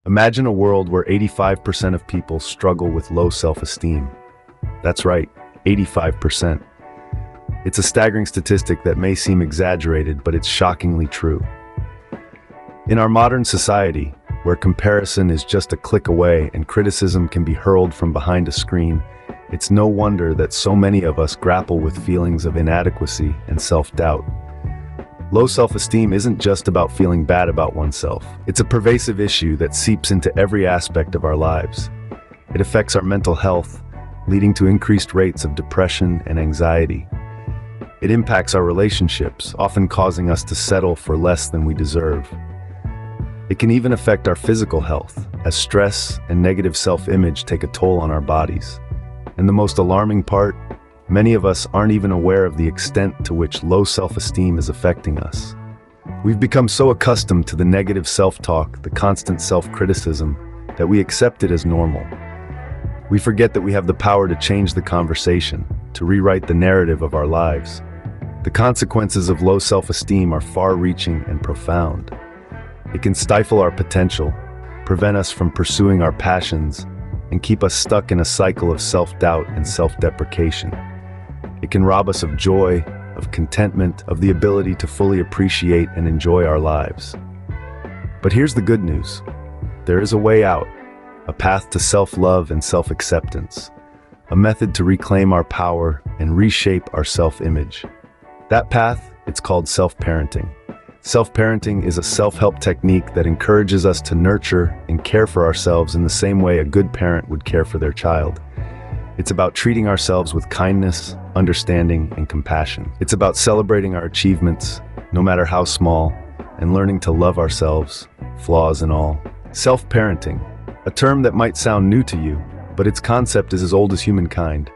Imagine a world where 85% of people struggle with low self-esteem. That's right, 85%. It's a staggering statistic that may seem exaggerated, but it's shockingly true. In our modern society, where comparison is just a click away and criticism can be hurled from behind a screen, it's no wonder that so many of us grapple with feelings of inadequacy and self-doubt. Low self-esteem isn't just about feeling bad about oneself. It's a pervasive issue that seeps into every aspect of our lives. It affects our mental health, leading to increased rates of depression and anxiety. It impacts our relationships, often causing us to settle for less than we deserve. It can even affect our physical health, as stress and negative self-image take a toll on our bodies. And the most alarming part, many of us aren't even aware of the extent to which low self-esteem is affecting us. We've become so accustomed to the negative self-talk, the constant self-criticism, that we accept it as normal. We forget that we have the power to change the conversation, to rewrite the narrative of our lives. The consequences of low self-esteem are far-reaching and profound. It can stifle our potential, prevent us from pursuing our passions, and keep us stuck in a cycle of self-doubt and self-deprecation. It can rob us of joy, of contentment, of the ability to fully appreciate and enjoy our lives. But here's the good news. There is a way out, a path to self-love and self-acceptance, a method to reclaim our power and reshape our self-image. That path, it's called self-parenting. Self-parenting is a self-help technique that encourages us to nurture and care for ourselves in the same way a good parent would care for their child. It's about treating ourselves with kindness, understanding, and compassion. It's about celebrating our achievements, no matter how small, and learning to love ourselves, flaws and all. Self-parenting, a term that might sound new to you, but its concept is as old as humankind.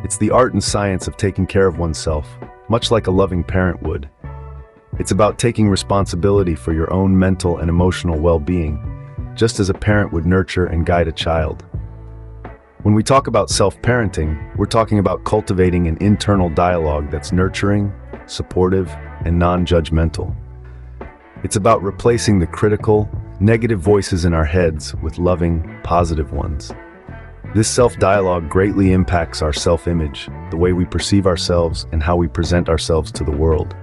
It's the art and science of taking care of oneself, much like a loving parent would. It's about taking responsibility for your own mental and emotional well-being, just as a parent would nurture and guide a child. When we talk about self-parenting, we're talking about cultivating an internal dialogue that's nurturing, supportive, and non-judgmental. It's about replacing the critical, negative voices in our heads with loving, positive ones. This self-dialogue greatly impacts our self-image, the way we perceive ourselves and how we present ourselves to the world.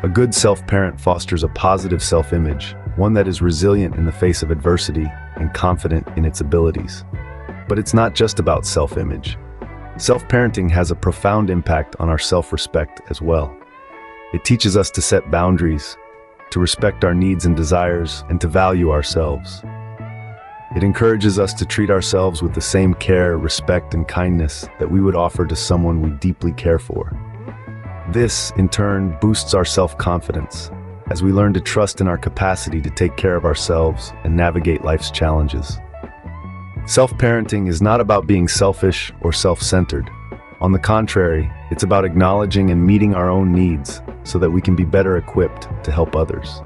A good self-parent fosters a positive self-image, one that is resilient in the face of adversity and confident in its abilities. But it's not just about self-image. Self-parenting has a profound impact on our self-respect as well. It teaches us to set boundaries, to respect our needs and desires, and to value ourselves. It encourages us to treat ourselves with the same care, respect, and kindness that we would offer to someone we deeply care for. This, in turn, boosts our self-confidence, as we learn to trust in our capacity to take care of ourselves and navigate life's challenges. Self-parenting is not about being selfish or self-centered. On the contrary, it's about acknowledging and meeting our own needs so that we can be better equipped to help others.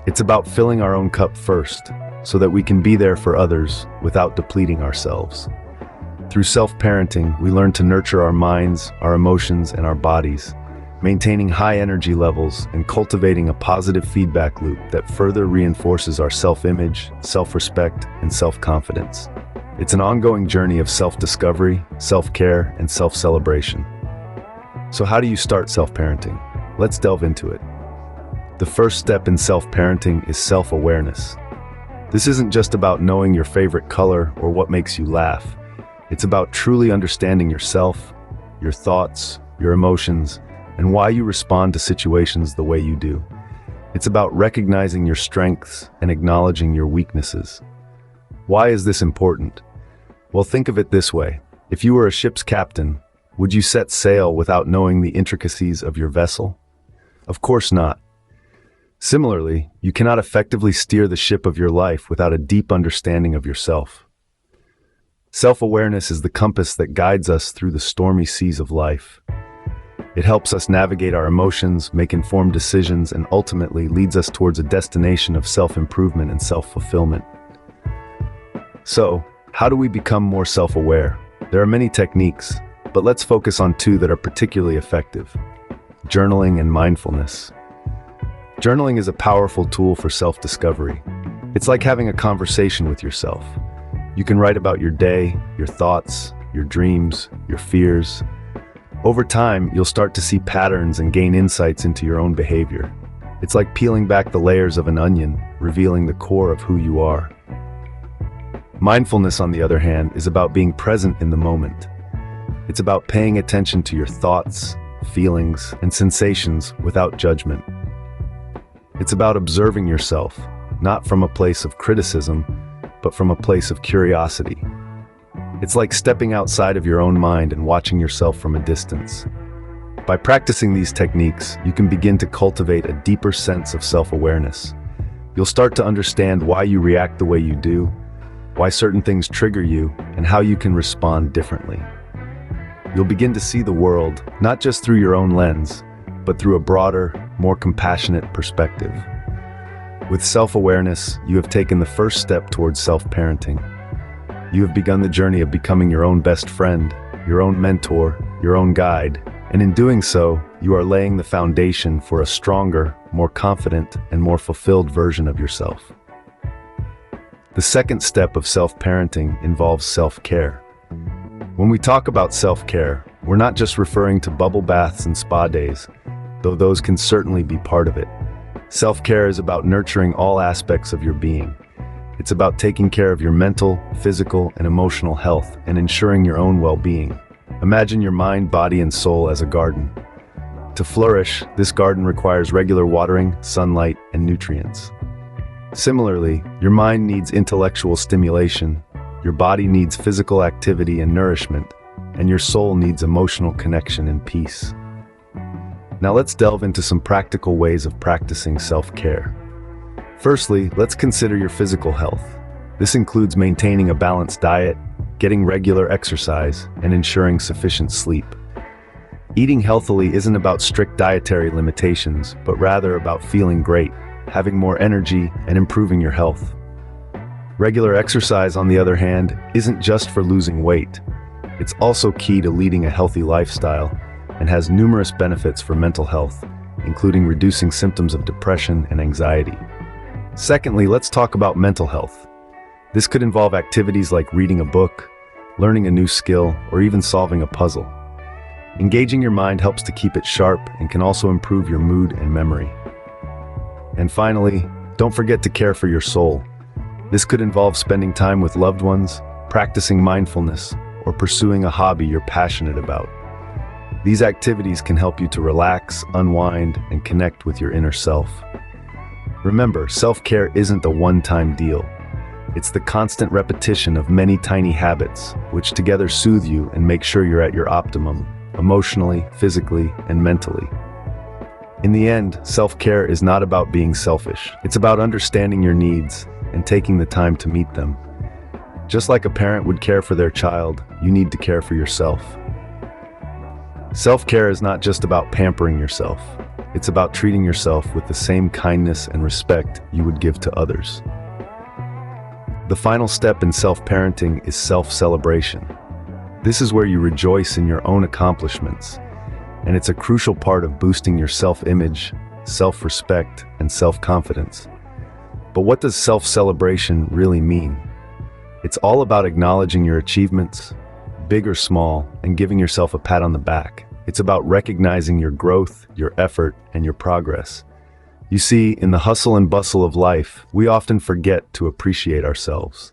It's about filling our own cup first, so that we can be there for others without depleting ourselves. Through self-parenting, we learn to nurture our minds, our emotions, and our bodies, maintaining high energy levels and cultivating a positive feedback loop that further reinforces our self-image, self-respect, and self-confidence. It's an ongoing journey of self-discovery, self-care, and self-celebration. So how do you start self-parenting? Let's delve into it. The first step in self-parenting is self-awareness. This isn't just about knowing your favorite color or what makes you laugh. It's about truly understanding yourself, your thoughts, your emotions, and why you respond to situations the way you do. It's about recognizing your strengths and acknowledging your weaknesses. Why is this important? Well, think of it this way. If you were a ship's captain, would you set sail without knowing the intricacies of your vessel? Of course not. Similarly, you cannot effectively steer the ship of your life without a deep understanding of yourself. Self-awareness is the compass that guides us through the stormy seas of life. It helps us navigate our emotions, make informed decisions, and ultimately leads us towards a destination of self-improvement and self-fulfillment. So, how do we become more self-aware? There are many techniques, but let's focus on two that are particularly effective: journaling and mindfulness. Journaling is a powerful tool for self-discovery. It's like having a conversation with yourself. You can write about your day, your thoughts, your dreams, your fears. Over time, you'll start to see patterns and gain insights into your own behavior. It's like peeling back the layers of an onion, revealing the core of who you are. Mindfulness, on the other hand, is about being present in the moment. It's about paying attention to your thoughts, feelings, and sensations without judgment. It's about observing yourself, not from a place of criticism, but from a place of curiosity. It's like stepping outside of your own mind and watching yourself from a distance. By practicing these techniques, you can begin to cultivate a deeper sense of self-awareness. You'll start to understand why you react the way you do, why certain things trigger you, and how you can respond differently. You'll begin to see the world, not just through your own lens, but through a broader, more compassionate perspective. With self-awareness, you have taken the first step towards self-parenting. You have begun the journey of becoming your own best friend, your own mentor, your own guide, and in doing so, you are laying the foundation for a stronger, more confident, and more fulfilled version of yourself. The second step of self-parenting involves self-care. When we talk about self-care, we're not just referring to bubble baths and spa days, though those can certainly be part of it. Self-care is about nurturing all aspects of your being. It's about taking care of your mental, physical, and emotional health and ensuring your own well-being. Imagine your mind, body, and soul as a garden. To flourish, this garden requires regular watering, sunlight, and nutrients. Similarly, your mind needs intellectual stimulation, your body needs physical activity and nourishment, and your soul needs emotional connection and peace. Now let's delve into some practical ways of practicing self-care. Firstly, let's consider your physical health. This includes maintaining a balanced diet, getting regular exercise, and ensuring sufficient sleep. Eating healthily isn't about strict dietary limitations, but rather about feeling great, having more energy, and improving your health. Regular exercise, on the other hand, isn't just for losing weight. It's also key to leading a healthy lifestyle and has numerous benefits for mental health, including reducing symptoms of depression and anxiety. Secondly, let's talk about mental health. This could involve activities like reading a book, learning a new skill, or even solving a puzzle. Engaging your mind helps to keep it sharp and can also improve your mood and memory. And finally, don't forget to care for your soul. This could involve spending time with loved ones, practicing mindfulness, or pursuing a hobby you're passionate about. These activities can help you to relax, unwind, and connect with your inner self. Remember, self-care isn't a one-time deal. It's the constant repetition of many tiny habits, which together soothe you and make sure you're at your optimum, emotionally, physically, and mentally. In the end, self-care is not about being selfish. It's about understanding your needs and taking the time to meet them. Just like a parent would care for their child, you need to care for yourself. Self-care is not just about pampering yourself. It's about treating yourself with the same kindness and respect you would give to others. The final step in self-parenting is self-celebration. This is where you rejoice in your own accomplishments, and it's a crucial part of boosting your self-image, self-respect, and self-confidence. But what does self-celebration really mean? It's all about acknowledging your achievements, big or small, and giving yourself a pat on the back. It's about recognizing your growth, your effort, and your progress. You see, in the hustle and bustle of life, we often forget to appreciate ourselves.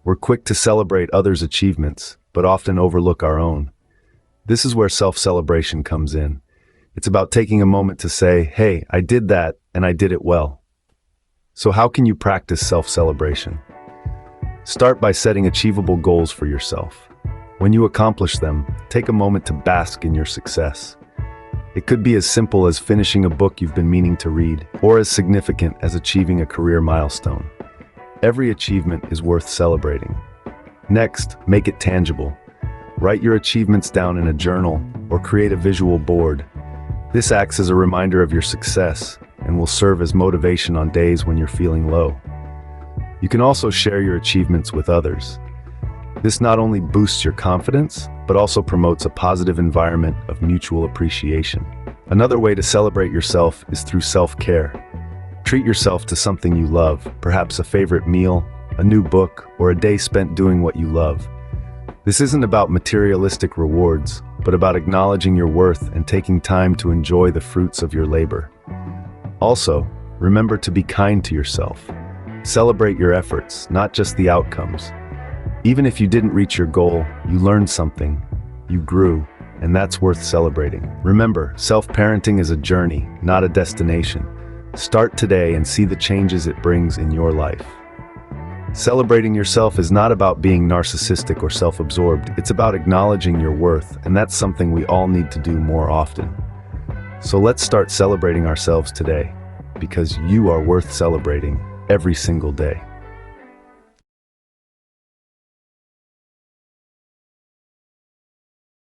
We're quick to celebrate others' achievements, but often overlook our own. This is where self-celebration comes in. It's about taking a moment to say, hey, I did that, and I did it well. So how can you practice self-celebration? Start by setting achievable goals for yourself. When you accomplish them, take a moment to bask in your success. It could be as simple as finishing a book you've been meaning to read, or as significant as achieving a career milestone. Every achievement is worth celebrating. Next, make it tangible. Write your achievements down in a journal or create a visual board. This acts as a reminder of your success and will serve as motivation on days when you're feeling low. You can also share your achievements with others. This not only boosts your confidence, but also promotes a positive environment of mutual appreciation. Another way to celebrate yourself is through self-care. Treat yourself to something you love, perhaps a favorite meal, a new book, or a day spent doing what you love. This isn't about materialistic rewards, but about acknowledging your worth and taking time to enjoy the fruits of your labor. Also, remember to be kind to yourself. Celebrate your efforts, not just the outcomes. Even if you didn't reach your goal, you learned something, you grew, and that's worth celebrating. Remember, self-parenting is a journey, not a destination. Start today and see the changes it brings in your life. Celebrating yourself is not about being narcissistic or self-absorbed. It's about acknowledging your worth, and that's something we all need to do more often. So let's start celebrating ourselves today, because you are worth celebrating every single day.